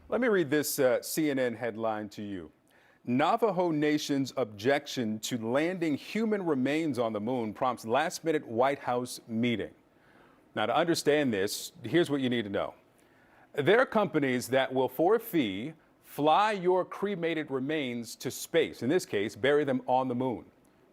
Let me read this CNN headline to you. Navajo Nation's objection to landing human remains on the moon prompts last-minute White House meeting. Now, to understand this, here's what you need to know. There are companies that will, for a fee, fly your cremated remains to space. In this case, bury them on the moon.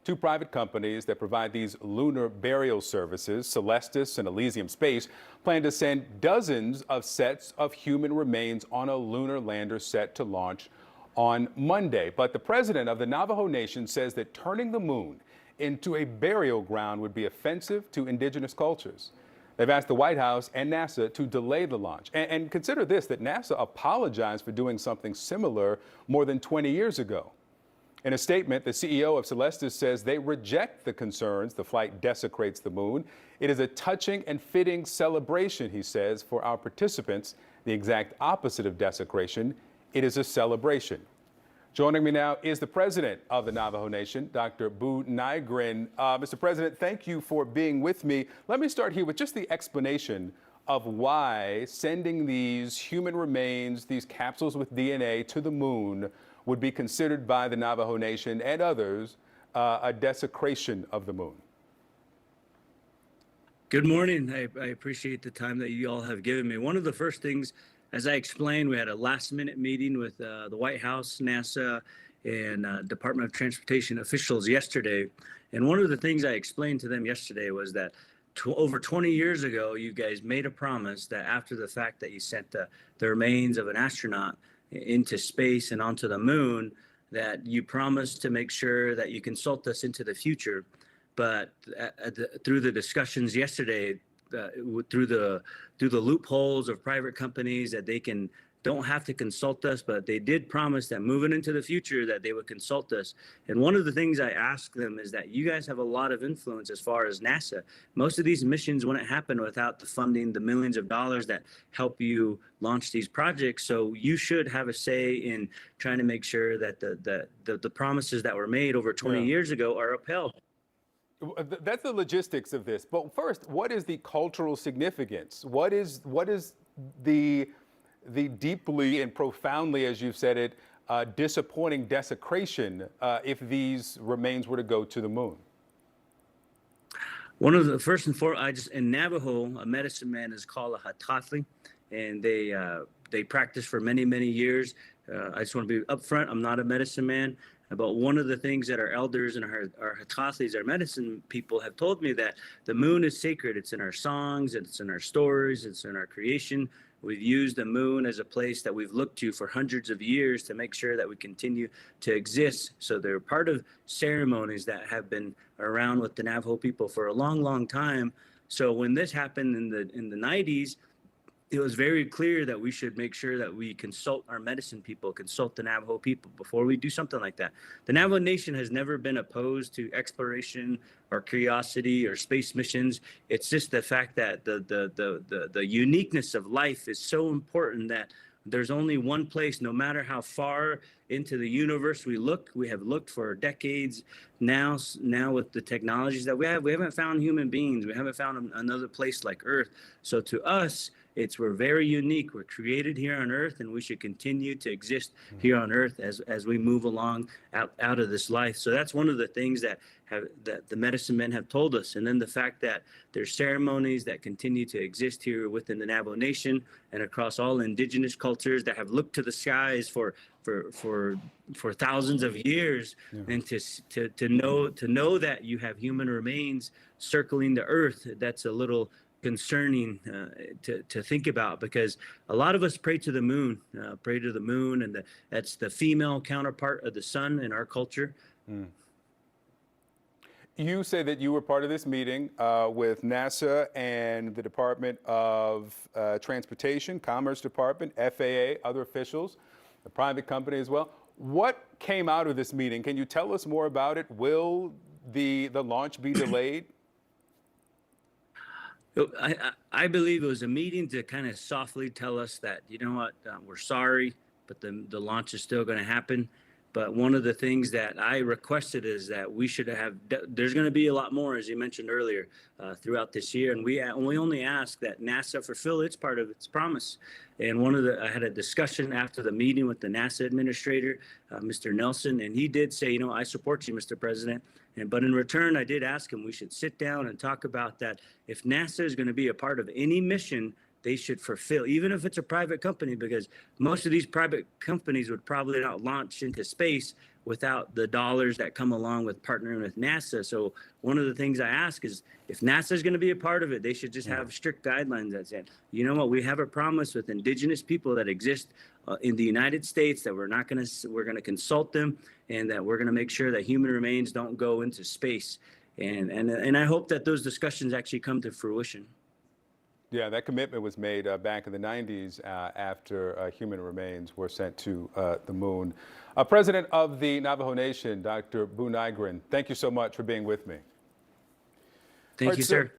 Two private companies that provide these lunar burial services, Celestis and Elysium Space, plan to send dozens of sets of human remains on a lunar lander set to launch on Monday. But the president of the Navajo Nation says that turning the moon into a burial ground would be offensive to indigenous cultures. They've asked the White House and NASA to delay the launch. And consider this, that NASA apologized for doing something similar more than 20 years ago. In a statement, the CEO of Celestis says they reject the concerns the flight desecrates the moon. It is a touching and fitting celebration, he says, for our participants, the exact opposite of desecration. It is a celebration. Joining me now is the president of the Navajo Nation, Dr. Bu Nygren. Mr. President, thank you for being with me. Let me start here with just the explanation of why sending these human remains, these capsules with DNA to the moon would be considered by the Navajo Nation and others a desecration of the moon. Good morning. I appreciate the time that you all have given me. One of the first things, as I explained, we had a last-minute meeting with the White House, NASA, and Department of Transportation officials yesterday. And one of the things I explained to them yesterday was that over 20 years ago, you guys made a promise that after the fact that you sent the remains of an astronaut into space and onto the moon, that you promised to make sure that you consult us into the future. But through the discussions yesterday, through the loopholes of private companies that they don't have to consult us, but they did promise that moving into the future that they would consult us. And one of the things I asked them is that you guys have a lot of influence as far as NASA. Most of these missions wouldn't happen without the funding, the millions of dollars that help you launch these projects. So you should have a say in trying to make sure that the promises that were made over 20 years ago are upheld. That's the logistics of this. But first, what is the cultural significance? What is the deeply and profoundly, as you've said it, disappointing desecration if these remains were to go to the moon? One of the first and foremost, in Navajo, a medicine man is called a hatatli, and they practice for many, many years. I just want to be upfront. I'm not a medicine man. But one of the things that our elders and our hatatlis, our medicine people, have told me that the moon is sacred. It's in our songs, it's in our stories, it's in our creation. We've used the moon as a place that we've looked to for hundreds of years to make sure that we continue to exist. So they're part of ceremonies that have been around with the Navajo people for a long, long time. So when this happened in the 90s, it was very clear that we should make sure that we consult our medicine people, consult the Navajo people before we do something like that. The Navajo Nation has never been opposed to exploration or curiosity or space missions. It's just the fact that the uniqueness of life is so important that there's only one place, no matter how far into the universe we look. We have looked for decades now with the technologies that we haven't found human beings. We haven't found another place like Earth. So to us, we're very unique. We're created here on Earth, and we should continue to exist here on Earth as we move along out of this life. So that's one of the things that the medicine men have told us. And then the fact that there's ceremonies that continue to exist here within the Navajo Nation and across all indigenous cultures that have looked to the skies for thousands of years, and to know that you have human remains circling the Earth, that's a little concerning to think about, because a lot of us pray to the moon, and that's the female counterpart of the sun in our culture. You say that you were part of this meeting with NASA and the Department of Transportation, Commerce Department, FAA, other officials, the private company as well. What came out of this meeting? Can you tell us more about it? Will the launch be delayed? I believe it was a meeting to kind of softly tell us that, you know what, we're sorry, but the launch is still going to happen. But one of the things that I requested is that we should have, there's going to be a lot more, as you mentioned earlier, throughout this year. And we only ask that NASA fulfill its part of its promise. And I had a discussion after the meeting with the NASA administrator, Mr. Nelson, and he did say, I support you, Mr. President. But in return, I did ask him we should sit down and talk about that. If NASA is going to be a part of any mission, they should fulfill, even if it's a private company, because most of these private companies would probably not launch into space without the dollars that come along with partnering with NASA. So one of the things I ask is, if NASA is going to be a part of it, they should just have strict guidelines that say, you know what, we have a promise with indigenous people that exist in the United States that we're going to consult them, and that we're going to make sure that human remains don't go into space. And I hope that those discussions actually come to fruition. Yeah, that commitment was made back in the 90s after human remains were sent to the moon. President of the Navajo Nation, Dr. Boo Nygren, thank you so much for being with me. Thank you, sir.